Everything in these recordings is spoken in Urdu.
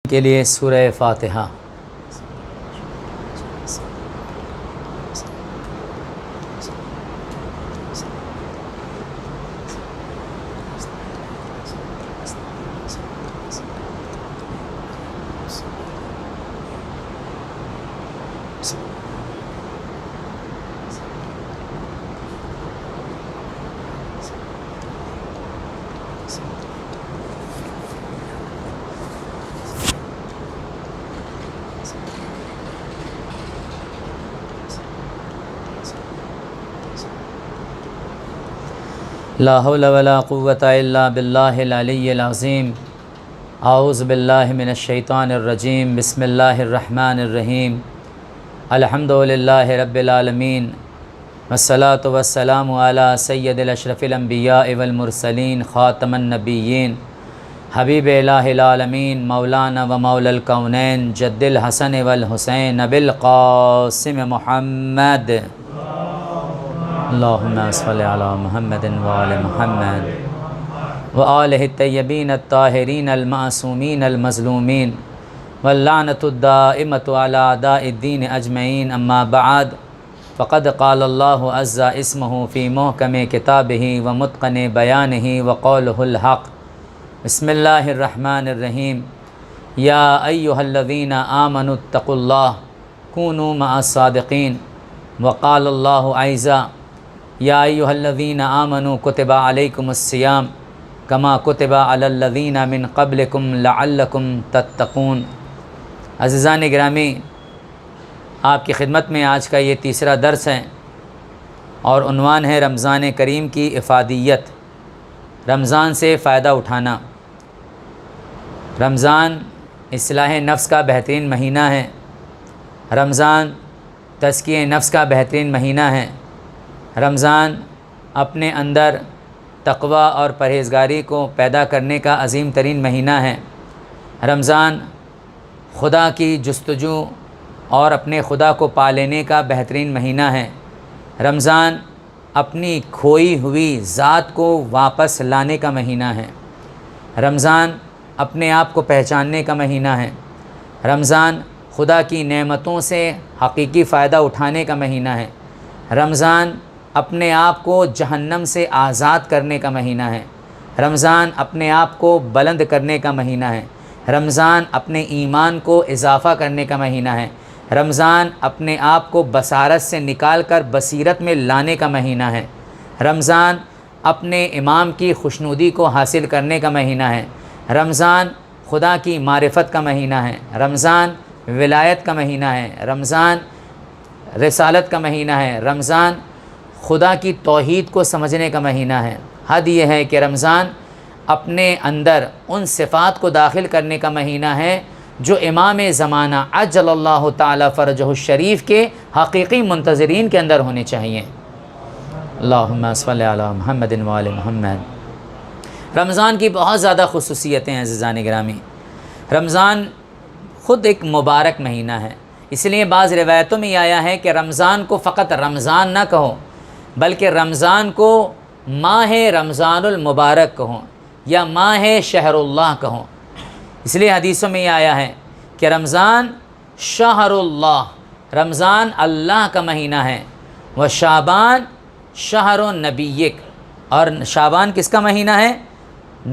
کے لیے سورہ فاتحہ۔ لا حول ولا قوة الا باللہ العلی العظیم۔ اعوذ باللہ من الشیطان الرجیم۔ بسم اللہ الرحمن الرحیم۔ الحمد للہ رب العالمین، والصلاة والسلام علی سید الاشرف الانبیاء والمرسلین، خاتم النبیین، حبیب الہ العالمین، مولانا و مولا الکونین، جد الحسن والحسین، ابی القاسم محمد، اللہم صل علی محمد وآل محمد وآلہ الطیبین الطاہرین المعصومین المظلومین، واللعنۃ الدائمۃ علی اعداء الدین اجمعین، اما بعد، فقد قال اللہ عز اسمہ فی محکم کتابہ ومتقن بیانہ وقولہ الحق۔ بسم اللہ الرحمن الرحیم۔ یا ایہا الذین آمنوا اتقوا اللہ کونوا مع الصادقین۔ وقال اللہ ایضا یا ایہا الذین آمنوا کتب علیکم الصیام کما کتب علی الذین من قبلکم لعلکم تتقون۔ عزیزان گرامی، آپ کی خدمت میں آج کا یہ تیسرا درس ہے اور عنوان ہے رمضان کریم کی افادیت، رمضان سے فائدہ اٹھانا۔ رمضان اصلاح نفس کا بہترین مہینہ ہے، رمضان تزکیہ نفس کا بہترین مہینہ ہے، رمضان اپنے اندر تقوی اور پرہیزگاری کو پیدا کرنے کا عظیم ترین مہینہ ہے، رمضان خدا کی جستجو اور اپنے خدا کو پا لینے کا بہترین مہینہ ہے، رمضان اپنی کھوئی ہوئی ذات کو واپس لانے کا مہینہ ہے، رمضان اپنے آپ کو پہچاننے کا مہینہ ہے، رمضان خدا کی نعمتوں سے حقیقی فائدہ اٹھانے کا مہینہ ہے، رمضان اپنے آپ کو جہنم سے آزاد کرنے کا مہینہ ہے، رمضان اپنے آپ کو بلند کرنے کا مہینہ ہے، رمضان اپنے ایمان کو اضافہ کرنے کا مہینہ ہے، رمضان اپنے آپ کو بصارت سے نکال کر بصیرت میں لانے کا مہینہ ہے، رمضان اپنے امام کی خوشنودی کو حاصل کرنے کا مہینہ ہے، رمضان خدا کی معرفت کا مہینہ ہے، رمضان ولایت کا مہینہ ہے، رمضان رسالت کا مہینہ ہے، رمضان خدا کی توحید کو سمجھنے کا مہینہ ہے۔ حد یہ ہے کہ رمضان اپنے اندر ان صفات کو داخل کرنے کا مہینہ ہے جو امام زمانہ عجل اللہ تعالی فرجہ الشریف کے حقیقی منتظرین کے اندر ہونے چاہیے۔ اللہم صل علی محمد وآل محمد۔ رمضان کی بہت زیادہ خصوصیتیں ہیں عزیزان گرامی۔ رمضان خود ایک مبارک مہینہ ہے، اس لیے بعض روایتوں میں یہ آیا ہے کہ رمضان کو فقط رمضان نہ کہو بلکہ رمضان کو ماہ رمضان المبارک کہو یا ماہ شہر اللہ کہو۔ اس لیے حدیثوں میں یہ آیا ہے کہ رمضان شہر اللہ، رمضان اللہ کا مہینہ ہے، و شعبان شہر نبیک، اور شعبان کس کا مہینہ ہے؟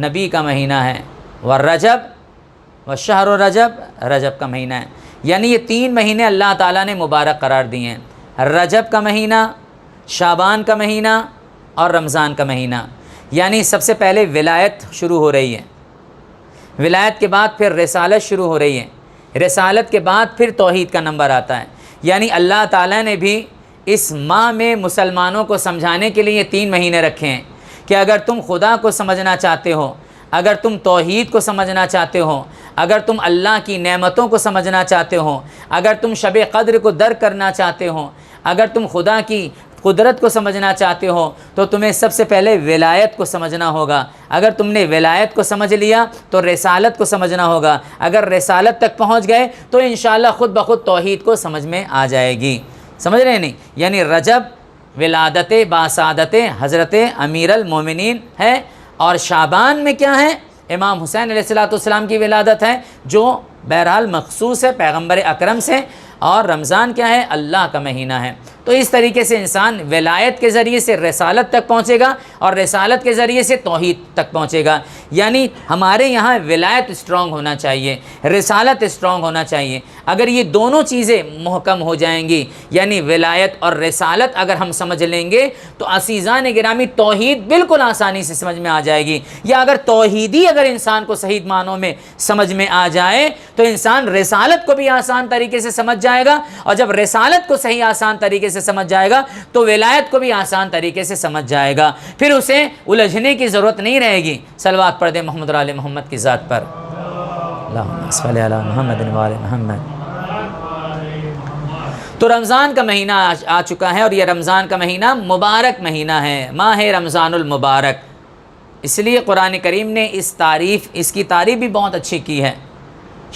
نبی کا مہینہ ہے، و رجب و شہر رجب، رجب کا مہینہ ہے۔ یعنی یہ تین مہینے اللہ تعالیٰ نے مبارک قرار دیے ہیں، رجب کا مہینہ، شعبان کا مہینہ اور رمضان کا مہینہ۔ یعنی سب سے پہلے ولایت شروع ہو رہی ہے، ولایت کے بعد پھر رسالت شروع ہو رہی ہے، رسالت کے بعد پھر توحید کا نمبر آتا ہے۔ یعنی اللہ تعالیٰ نے بھی اس ماہ میں مسلمانوں کو سمجھانے کے لیے یہ تین مہینے رکھے ہیں کہ اگر تم خدا کو سمجھنا چاہتے ہو، اگر تم توحید کو سمجھنا چاہتے ہو، اگر تم اللہ کی نعمتوں کو سمجھنا چاہتے ہو، اگر تم شب قدر کو درک کرنا چاہتے ہو، اگر تم خدا کی قدرت کو سمجھنا چاہتے ہو تو تمہیں سب سے پہلے ولایت کو سمجھنا ہوگا۔ اگر تم نے ولایت کو سمجھ لیا تو رسالت کو سمجھنا ہوگا، اگر رسالت تک پہنچ گئے تو انشاءاللہ خود بخود توحید کو سمجھ میں آ جائے گی۔ سمجھ رہے ہیں نہیں؟ یعنی رجب ولادت باسعادت حضرت امیر المومنین ہے، اور شعبان میں کیا ہے؟ امام حسین علیہ السلام کی ولادت ہے، جو بہرحال مخصوص ہے پیغمبر اکرم سے، اور رمضان کیا ہے؟ اللہ کا مہینہ ہے۔ تو اس طریقے سے انسان ولایت کے ذریعے سے رسالت تک پہنچے گا، اور رسالت کے ذریعے سے توحید تک پہنچے گا۔ یعنی ہمارے یہاں ولایت اسٹرانگ ہونا چاہیے، رسالت اسٹرانگ ہونا چاہیے۔ اگر یہ دونوں چیزیں محکم ہو جائیں گی، یعنی ولایت اور رسالت اگر ہم سمجھ لیں گے، تو عزیزان گرامی توحید بالکل آسانی سے سمجھ میں آ جائے گی۔ یا اگر توحیدی اگر انسان کو صحیح معنوں میں سمجھ میں آ جائے تو انسان رسالت کو بھی آسان طریقے سے سمجھ جائے گا، اور جب رسالت کو صحیح آسان طریقے سے سمجھ جائے گا تو ولایت کو بھی آسان طریقے سے سمجھ جائے گا، پھر اسے الجھنے کی ضرورت نہیں رہے گی۔ صلوات پڑھ دیں محمد اور آل محمد کی ذات پر۔ اللہم صلی علی محمد و آل محمد۔ تو رمضان کا مہینہ آ چکا ہے، اور یہ رمضان کا مہینہ مبارک مہینہ ہے، ماہ رمضان المبارک۔ اس لیے قرآن کریم نے اس کی تعریف بھی بہت اچھی کی ہے۔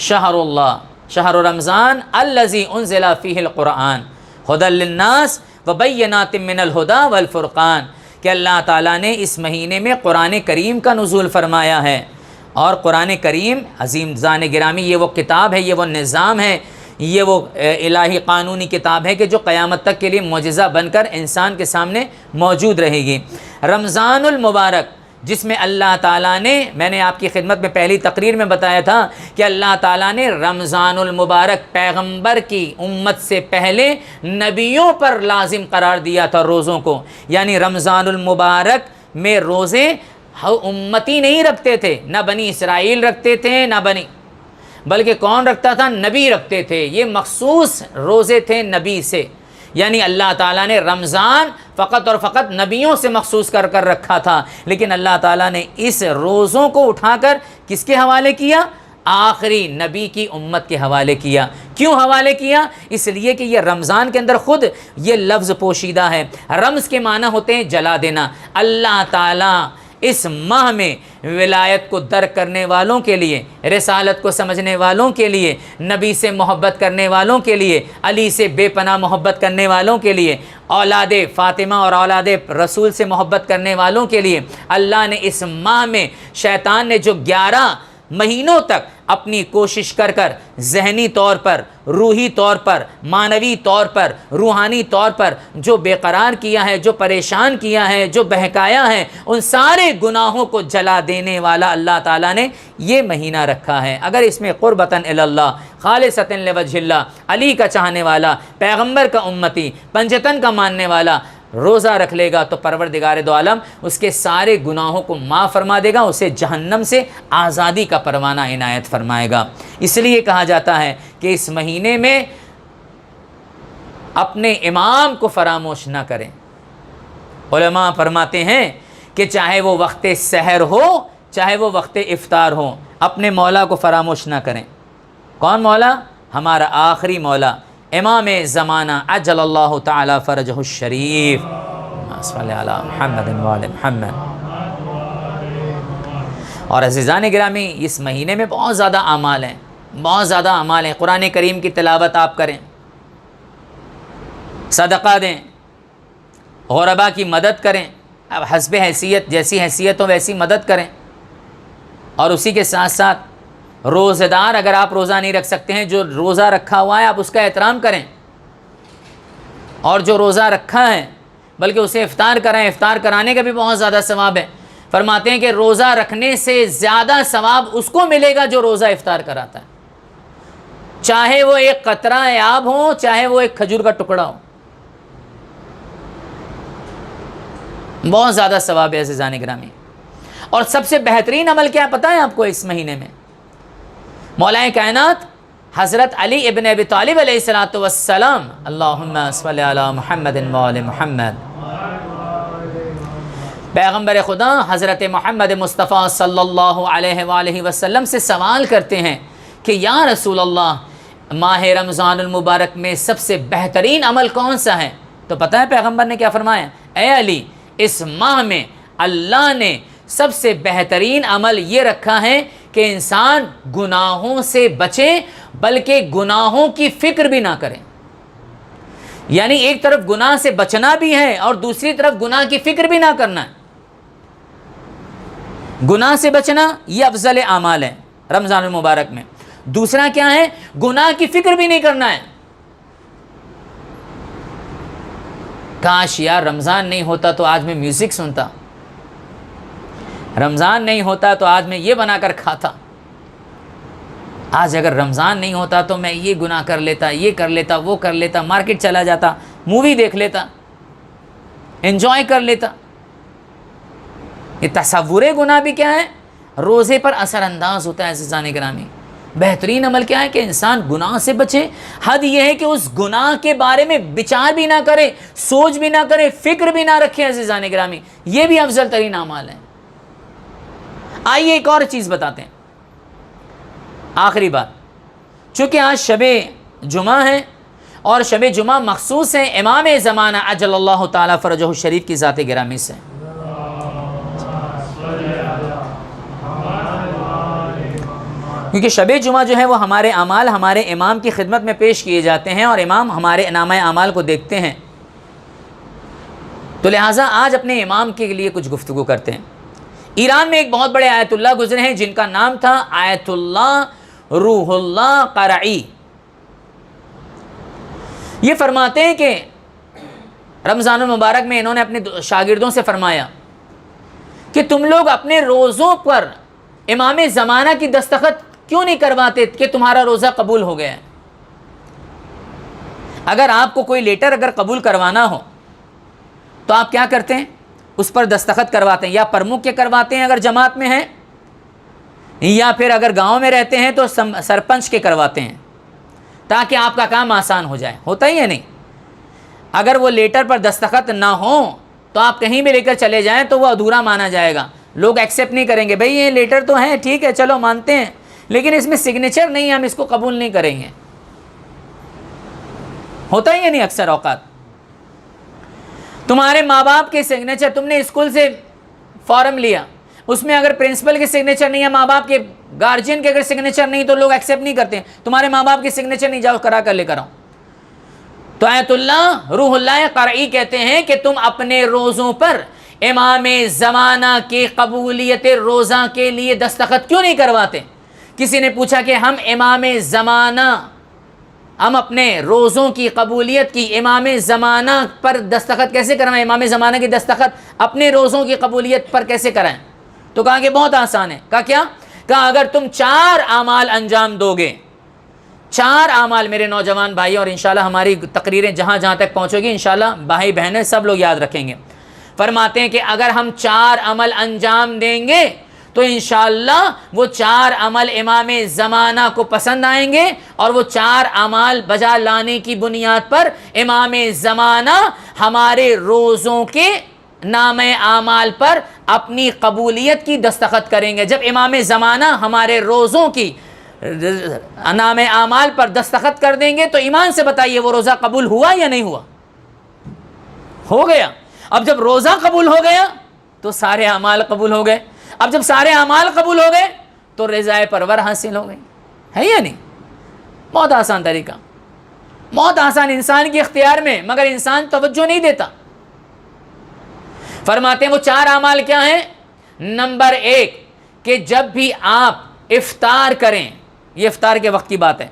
شہر اللہ، شہر رمضان الذی انزل فیہ القرآن ھدی للناس وبینات من الھدی والفرقان، کہ اللہ تعالیٰ نے اس مہینے میں قرآن کریم کا نزول فرمایا ہے، اور قرآن کریم عظیم ذان گرامی یہ وہ کتاب ہے، یہ وہ نظام ہے، یہ وہ الہی قانونی کتاب ہے کہ جو قیامت تک کے لیے معجزہ بن کر انسان کے سامنے موجود رہے گی۔ رمضان المبارک، جس میں اللہ تعالیٰ نے، میں نے آپ کی خدمت میں پہلی تقریر میں بتایا تھا کہ اللہ تعالیٰ نے رمضان المبارک پیغمبر کی امت سے پہلے نبیوں پر لازم قرار دیا تھا روزوں کو، یعنی رمضان المبارک میں روزے امتی نہیں رکھتے تھے، نہ بنی اسرائیل رکھتے تھے نہ بلکہ کون رکھتا تھا؟ نبی رکھتے تھے۔ یہ مخصوص روزے تھے نبی سے، یعنی اللہ تعالیٰ نے رمضان فقط اور فقط نبیوں سے مخصوص کر رکھا تھا، لیکن اللہ تعالیٰ نے اس روزوں کو اٹھا کر کس کے حوالے کیا؟ آخری نبی کی امت کے حوالے کیا۔ کیوں حوالے کیا؟ اس لیے کہ یہ رمضان کے اندر خود یہ لفظ پوشیدہ ہے۔ رمز کے معنی ہوتے ہیں جلا دینا۔ اللہ تعالیٰ اس ماہ میں ولایت کو درک کرنے والوں کے لیے، رسالت کو سمجھنے والوں کے لیے، نبی سے محبت کرنے والوں کے لیے، علی سے بے پناہ محبت کرنے والوں کے لیے، اولاد فاطمہ اور اولاد رسول سے محبت کرنے والوں کے لیے، اللہ نے اس ماہ میں شیطان نے جو 11 مہینوں تک اپنی کوشش کر ذہنی طور پر، روحی طور پر، معنوی طور پر، روحانی طور پر جو بے قرار کیا ہے، جو پریشان کیا ہے، جو بہکایا ہے، ان سارے گناہوں کو جلا دینے والا اللہ تعالیٰ نے یہ مہینہ رکھا ہے۔ اگر اس میں قربتاً الی اللہ، خالصتاً لوجہ اللہ، علی کا چاہنے والا، پیغمبر کا امتی، پنجتن کا ماننے والا روزہ رکھ لے گا تو پروردگار دو عالم اس کے سارے گناہوں کو معاف فرما دے گا، اسے جہنم سے آزادی کا پروانہ عنایت فرمائے گا۔ اس لیے کہا جاتا ہے کہ اس مہینے میں اپنے امام کو فراموش نہ کریں۔ علماء فرماتے ہیں کہ چاہے وہ وقت سحر ہو، چاہے وہ وقت افطار ہو، اپنے مولا کو فراموش نہ کریں۔ کون مولا؟ ہمارا آخری مولا، امام زمانہ عجل اللہ تعالی فرجہ الشریف، صلی علی محمد و آل محمد۔ اور عزیزان گرامی، اس مہینے میں بہت زیادہ اعمال ہیں، بہت زیادہ اعمال ہیں۔ قرآن کریم کی تلاوت آپ کریں، صدقہ دیں، غربا کی مدد کریں، اب حسب حیثیت، جیسی حیثیت ہو ویسی مدد کریں، اور اسی کے ساتھ ساتھ روزہ دار، اگر آپ روزہ نہیں رکھ سکتے ہیں، جو روزہ رکھا ہوا ہے آپ اس کا احترام کریں، اور جو روزہ رکھا ہے بلکہ اسے افطار کرائیں، افطار کرانے کا بھی بہت زیادہ ثواب ہے۔ فرماتے ہیں کہ روزہ رکھنے سے زیادہ ثواب اس کو ملے گا جو روزہ افطار کراتا ہے، چاہے وہ ایک قطرہ آب ہو، چاہے وہ ایک کھجور کا ٹکڑا ہو، بہت زیادہ ثواب ہے عزیزان گرامی۔ اور سب سے بہترین عمل کیا پتہ ہے آپ کو اس مہینے میں؟ مولا کائنات حضرت علی ابن ابی طالب علیہ الصلوۃ والسلام، اللہم صلی علی محمد و آل محمد، پیغمبر خدا حضرت محمد مصطفیٰ صلی اللہ علیہ وآلہ وسلم سے سوال کرتے ہیں کہ یا رسول اللہ، ماہ رمضان المبارک میں سب سے بہترین عمل کون سا ہے؟ تو پتہ ہے پیغمبر نے کیا فرمایا؟ اے علی، اس ماہ میں اللہ نے سب سے بہترین عمل یہ رکھا ہے کہ انسان گناہوں سے بچے، بلکہ گناہوں کی فکر بھی نہ کرے۔ یعنی ایک طرف گناہ سے بچنا بھی ہے اور دوسری طرف گناہ کی فکر بھی نہ کرنا ہے۔ گناہ سے بچنا یہ افضل اعمال ہے رمضان المبارک میں، دوسرا کیا ہے؟ گناہ کی فکر بھی نہیں کرنا ہے. کاش یار رمضان نہیں ہوتا تو آج میں میوزک سنتا، رمضان نہیں ہوتا تو آج میں یہ بنا کر کھاتا، آج اگر رمضان نہیں ہوتا تو میں یہ گناہ کر لیتا، یہ کر لیتا، وہ کر لیتا، مارکیٹ چلا جاتا، مووی دیکھ لیتا، انجوائے کر لیتا. یہ تصور گناہ بھی کیا ہے؟ روزے پر اثر انداز ہوتا ہے. عزیزان گرامی، بہترین عمل کیا ہے کہ انسان گناہ سے بچے. حد یہ ہے کہ اس گناہ کے بارے میں بچار بھی نہ کرے، سوچ بھی نہ کرے، فکر بھی نہ رکھے. عزیزان گرامی، یہ بھی افضل ترین اعمال ہے. آئیے ایک اور چیز بتاتے ہیں، آخری بات. چونکہ آج شب جمعہ ہے اور شب جمعہ مخصوص ہے امام زمانہ عجل اللہ تعالیٰ فرجہ الشریف کی ذات گرامی سے. کیونکہ شب جمعہ جو ہے وہ ہمارے اعمال ہمارے امام کی خدمت میں پیش کیے جاتے ہیں اور امام ہمارے نامہ اعمال کو دیکھتے ہیں. تو لہٰذا آج اپنے امام کے لیے کچھ گفتگو کرتے ہیں. ایران میں ایک بہت بڑے آیت اللہ گزرے ہیں جن کا نام تھا آیت اللہ روح اللہ قرعی. یہ فرماتے ہیں کہ رمضان المبارک میں انہوں نے اپنے شاگردوں سے فرمایا کہ تم لوگ اپنے روزوں پر امام زمانہ کی دستخط کیوں نہیں کرواتے کہ تمہارا روزہ قبول ہو گیا ہے. اگر آپ کو کوئی لیٹر اگر قبول کروانا ہو تو آپ کیا کرتے ہیں؟ اس پر دستخط کرواتے ہیں، یا پرمکھ کے کرواتے ہیں اگر جماعت میں ہیں، یا پھر اگر گاؤں میں رہتے ہیں تو سرپنچ کے کرواتے ہیں تاکہ آپ کا کام آسان ہو جائے. ہوتا ہی ہے نہیں؟ اگر وہ لیٹر پر دستخط نہ ہوں تو آپ کہیں بھی لے کر چلے جائیں تو وہ ادھورا مانا جائے گا. لوگ ایکسیپٹ نہیں کریں گے. بھئی یہ لیٹر تو ہے، ٹھیک ہے چلو مانتے ہیں، لیکن اس میں سگنیچر نہیں ہے، ہم اس کو قبول نہیں کریں گے. ہوتا ہی ہے نہیں؟ اکثر اوقات تمہارے ماں باپ کے سگنیچر، تم نے اسکول سے فارم لیا، اس میں اگر پرنسپل کے سگنیچر نہیں ہے، ماں باپ کے گارجین کے اگر سگنیچر نہیں تو لوگ ایکسیپٹ نہیں کرتے. تمہارے ماں باپ کے سگنیچر نہیں، جاؤ کرا کر لے کر آؤ. تو آیت اللہ روح اللہ قرعی کہتے ہیں کہ تم اپنے روزوں پر امام زمانہ کی قبولیت روزہ کے لیے دستخط کیوں نہیں کرواتے؟ کسی نے پوچھا کہ ہم امام زمانہ، ہم اپنے روزوں کی قبولیت کی امام زمانہ پر دستخط کیسے کروائیں؟ امام زمانہ کی دستخط اپنے روزوں کی قبولیت پر کیسے کرائیں؟ تو کہا کہ بہت آسان ہے. کہا کیا؟ کہا اگر تم 4 اعمال انجام دو گے، 4 اعمال میرے نوجوان بھائی، اور انشاءاللہ ہماری تقریریں جہاں جہاں تک پہنچے گی انشاءاللہ بھائی بہنیں سب لوگ یاد رکھیں گے. فرماتے ہیں کہ اگر ہم 4 عمل انجام دیں گے تو انشاءاللہ وہ 4 عمل امام زمانہ کو پسند آئیں گے، اور وہ 4 اعمال بجا لانے کی بنیاد پر امام زمانہ ہمارے روزوں کے نام اعمال پر اپنی قبولیت کی دستخط کریں گے. جب امام زمانہ ہمارے روزوں کی نام اعمال پر دستخط کر دیں گے تو ایمان سے بتائیے وہ روزہ قبول ہوا یا نہیں ہوا؟ ہو گیا. اب جب روزہ قبول ہو گیا تو سارے اعمال قبول ہو گئے. اب جب سارے اعمال قبول ہو گئے تو رضائے پرور حاصل ہو گئی. ہے یا نہیں؟ بہت آسان طریقہ، بہت آسان، انسان کے اختیار میں، مگر انسان توجہ نہیں دیتا. فرماتے ہیں وہ 4 اعمال کیا ہیں؟ نمبر 1 کہ جب بھی آپ افطار کریں، یہ افطار کے وقت کی بات ہے،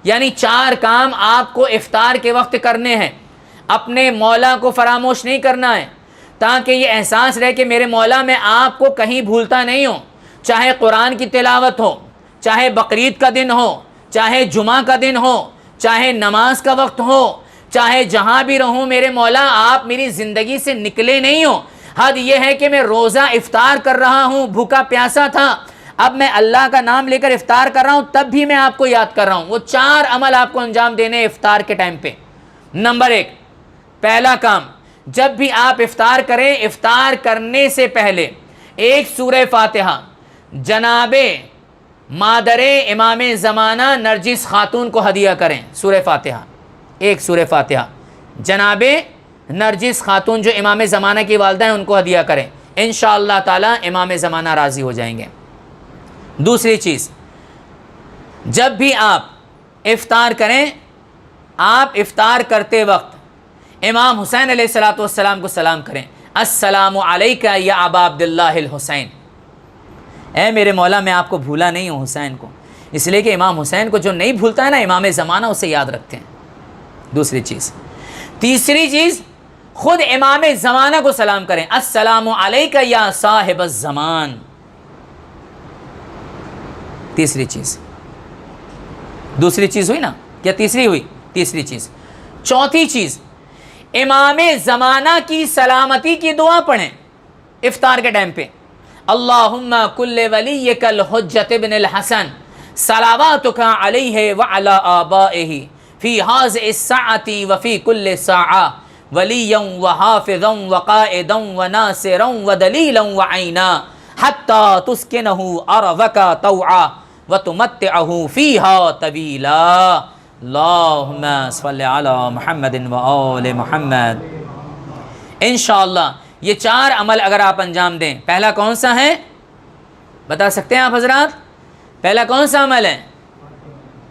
یعنی 4 کام آپ کو افطار کے وقت کرنے ہیں. اپنے مولا کو فراموش نہیں کرنا ہے، تاکہ یہ احساس رہے کہ میرے مولا میں آپ کو کہیں بھولتا نہیں ہوں. چاہے قرآن کی تلاوت ہو، چاہے بقرعید کا دن ہو، چاہے جمعہ کا دن ہو، چاہے نماز کا وقت ہو، چاہے جہاں بھی رہوں میرے مولا آپ میری زندگی سے نکلے نہیں ہوں. حد یہ ہے کہ میں روزہ افطار کر رہا ہوں، بھوکا پیاسا تھا، اب میں اللہ کا نام لے کر افطار کر رہا ہوں، تب بھی میں آپ کو یاد کر رہا ہوں. وہ 4 عمل آپ کو انجام دینے افطار کے ٹائم پہ. نمبر 1 پہلا کام، جب بھی آپ افطار کریں، افطار کرنے سے پہلے ایک سورہ فاتحہ جناب مادر امام زمانہ نرجس خاتون کو ہدیہ کریں. سورہ فاتحہ، ایک سورہ فاتحہ جناب نرجس خاتون جو امام زمانہ کی والدہ ہیں ان کو ہدیہ کریں. انشاءاللہ تعالی امام زمانہ راضی ہو جائیں گے. دوسری چیز، جب بھی آپ افطار کریں، آپ افطار کرتے وقت امام حسین علیہ الصلوۃ والسلام کو سلام کریں. السلام علیکہ یا ابا عبداللہ الحسین. اے میرے مولا میں آپ کو بھولا نہیں ہوں حسین کو، اس لیے کہ امام حسین کو جو نہیں بھولتا ہے نا، امام زمانہ اسے یاد رکھتے ہیں. دوسری چیز. تیسری چیز، خود امام زمانہ کو سلام کریں، السلام علیکہ یا صاحب الزمان. تیسری چیز. دوسری چیز ہوئی نا، کیا تیسری ہوئی؟ تیسری چیز. چوتھی چیز، امام زمانہ کی سلامتی کی دعا پڑھیں افطار کے ٹائم پہ. اللہم کل ولیک الحجۃ ابن الحسن صلواتک علیہ وعلی آبائہ فی ہذہ الساعۃ وفی کل ساعہ ولیا وحافظا وقائدا وناصرا ودلیلا وعینا حتی تسکنہ ارضک طوعا وتمتعہ فیہا طویلا. اللہم صلی علی محمد وآل محمد. انشاءاللہ یہ 4 عمل اگر آپ انجام دیں، پہلا کون سا ہے بتا سکتے ہیں آپ حضرات؟ پہلا کون سا عمل ہے؟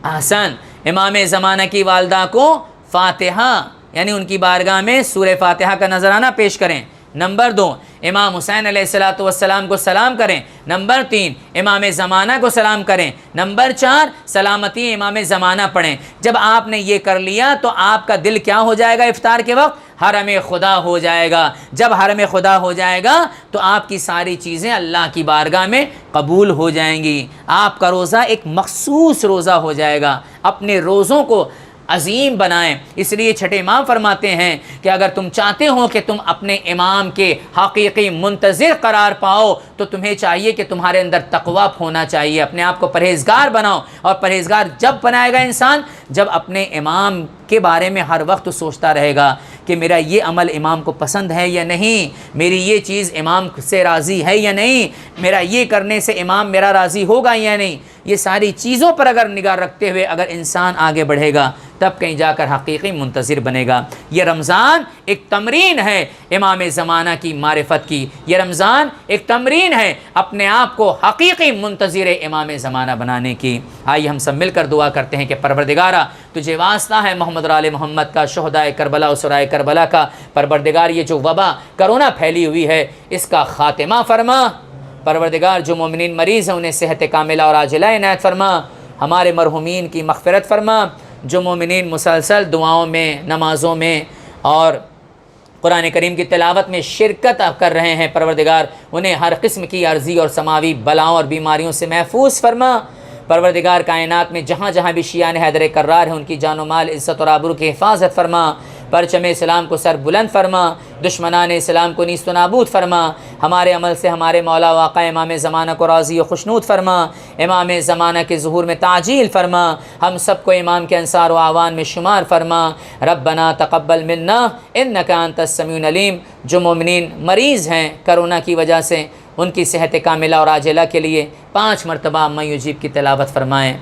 احسن، امام زمانہ کی والدہ کو فاتحہ یعنی ان کی بارگاہ میں سورہ فاتحہ کا نذرانہ پیش کریں. نمبر 2، امام حسین علیہ السلام کو سلام کریں. نمبر 3، امام زمانہ کو سلام کریں. نمبر 4، سلامتی امام زمانہ پڑھیں. جب آپ نے یہ کر لیا تو آپ کا دل کیا ہو جائے گا؟ افطار کے وقت حرم خدا ہو جائے گا. جب حرم خدا ہو جائے گا تو آپ کی ساری چیزیں اللہ کی بارگاہ میں قبول ہو جائیں گی. آپ کا روزہ ایک مخصوص روزہ ہو جائے گا. اپنے روزوں کو عظیم بنائیں. اس لیے چھٹے امام فرماتے ہیں کہ اگر تم چاہتے ہو کہ تم اپنے امام کے حقیقی منتظر قرار پاؤ تو تمہیں چاہیے کہ تمہارے اندر تقویٰ ہونا چاہیے. اپنے آپ کو پرہیزگار بناؤ. اور پرہیزگار جب بنائے گا انسان جب اپنے امام کے بارے میں ہر وقت سوچتا رہے گا کہ میرا یہ عمل امام کو پسند ہے یا نہیں، میری یہ چیز امام سے راضی ہے یا نہیں، میرا یہ کرنے سے امام میرا راضی ہوگا یا نہیں. یہ ساری چیزوں پر اگر نگاہ رکھتے ہوئے اگر انسان آگے بڑھے گا تب کہیں جا کر حقیقی منتظر بنے گا. یہ رمضان ایک تمرین ہے امام زمانہ کی معرفت کی. یہ رمضان ایک تمرین ہے اپنے آپ کو حقیقی منتظر امام زمانہ بنانے کی. آئیے ہم سب مل کر دعا کرتے ہیں کہ پروردگارہ تجھے واسطہ ہے محمد اور آل محمد کا، شہدائے کربلا و سرائے کربلا کا. پروردگار یہ جو وبا کرونا پھیلی ہوئی ہے اس کا خاتمہ فرما. پروردگار جو مومنین مریض ہیں انہیں صحت کاملہ اور عاجلہ عنایت فرما. ہمارے مرحومین کی مغفرت فرما. جو مومنین مسلسل دعاؤں میں، نمازوں میں اور قرآن کریم کی تلاوت میں شرکت کر رہے ہیں، پروردگار انہیں ہر قسم کی عارضی اور سماوی بلاؤں اور بیماریوں سے محفوظ فرما. پروردگار کائنات میں جہاں جہاں بھی شیعان حیدر کرار ہیں ان کی جان و مال، عزت اور آبرو کی حفاظت فرما. پرچم اسلام کو سر بلند فرما. دشمنان اسلام کو نیست و نابود فرما. ہمارے عمل سے ہمارے مولا و آقا امام زمانہ کو راضی و خوشنود فرما. امام زمانہ کے ظہور میں تعجیل فرما. ہم سب کو امام کے انصار و اعوان میں شمار فرما. ربنا تقبل منا انک انت السمیع العلیم. جو مومنین مریض ہیں کرونا کی وجہ سے ان کی صحت کاملہ اور عاجلہ کے لیے 5 مرتبہ اما یجیب کی تلاوت فرمائیں.